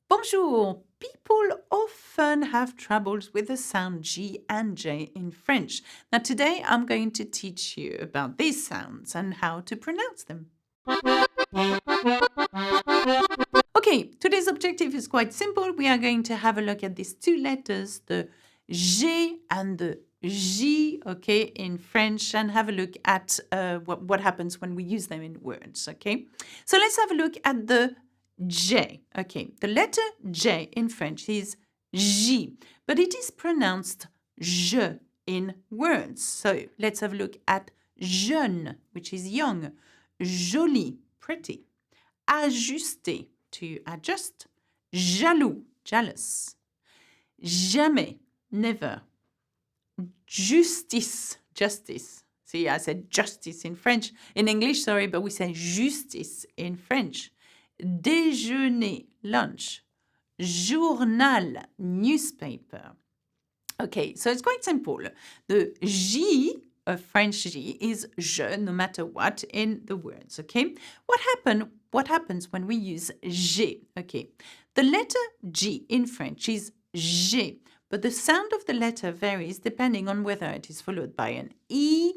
Bonjour. People often have troubles with the sound G and J in French. Now, today I'm going to teach you about these sounds and how to pronounce them. Okay, today's objective is quite simple. We are going to have a look at these two letters, the G and the J, okay, in French, and have a look at what happens when we use them in words, okay? So let's have a look at the J, okay? The letter J in French is J, but it is pronounced je in words. So let's have a look at jeune, which is young, jolie, pretty, ajusté, to adjust, jaloux, jealous, jamais, never, justice, justice. See, I said justice in French, in English, sorry, but we say justice in French. Déjeuner, lunch, journal, newspaper. Okay, so it's quite simple. The J, a French J, is je, no matter what, in the words, okay? What happens when we use J? Okay, the letter G in French is J, but the sound of the letter varies depending on whether it is followed by an E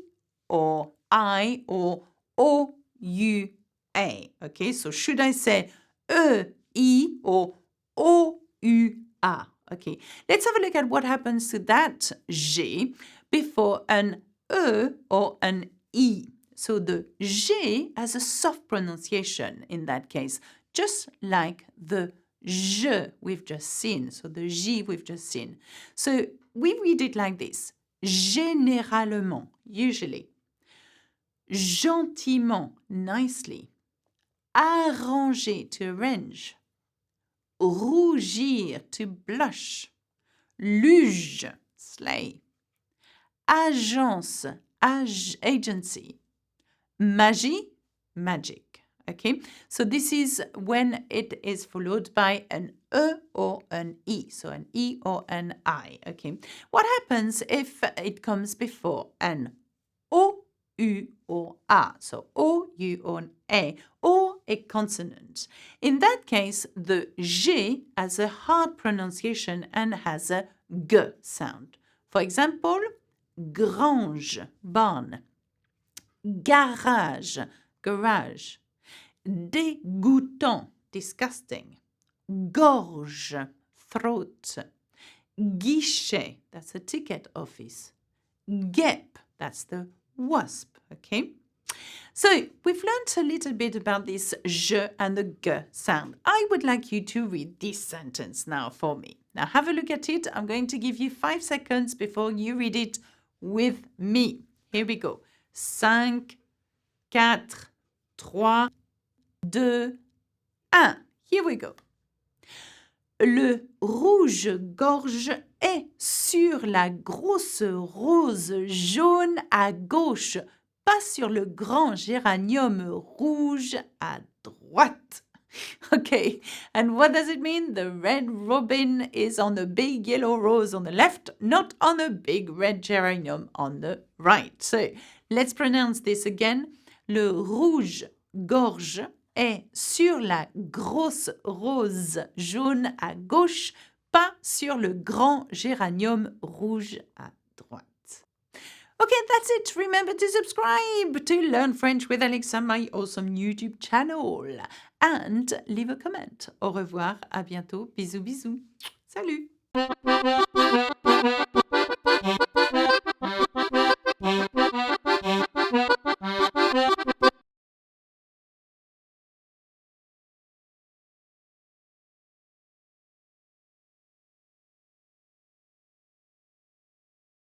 or I or O, U, A. Okay, so should I say E, I or O, U, A? Okay, let's have a look at what happens to that G before an E or an E. So the G has a soft pronunciation in that case, just like the je we've just seen. So the J we've just seen. So we read it like this. Généralement, usually. Gentiment, nicely. Arranger, to arrange. Rougir, to blush. Luge, sleigh. Agence, agency. Magie, magic. Okay, so this is when it is followed by an E or an E, so an E or an I. Okay, what happens if it comes before an O, U or A? So O, U or an A, or a consonant. In that case, the G has a hard pronunciation and has a G sound. For example, grange, barn. Garage, garage. Dégoûtant, disgusting. Gorge, throat. Guichet, that's a ticket office. Guêpe, that's the wasp, okay? So we've learned a little bit about this je and the g sound. I would like you to read this sentence now for me. Now have a look at it. I'm going to give you 5 seconds before you read it with me. Here we go. 5, 4, 3, 2, 1. Here we go. Le rouge-gorge est sur la grosse rose jaune à gauche, pas sur le grand géranium rouge à droite. Okay, and what does it mean? The red robin is on the big yellow rose on the left, not on the big red geranium on the right. So let's pronounce this again. Le rouge-gorge est sur la grosse rose jaune à gauche, pas sur le grand géranium rouge à droite. Okay, that's it. Remember to subscribe to Learn French with Alexa, my awesome YouTube channel. And leave a comment. Au revoir, à bientôt. Bisous, bisous. Salut!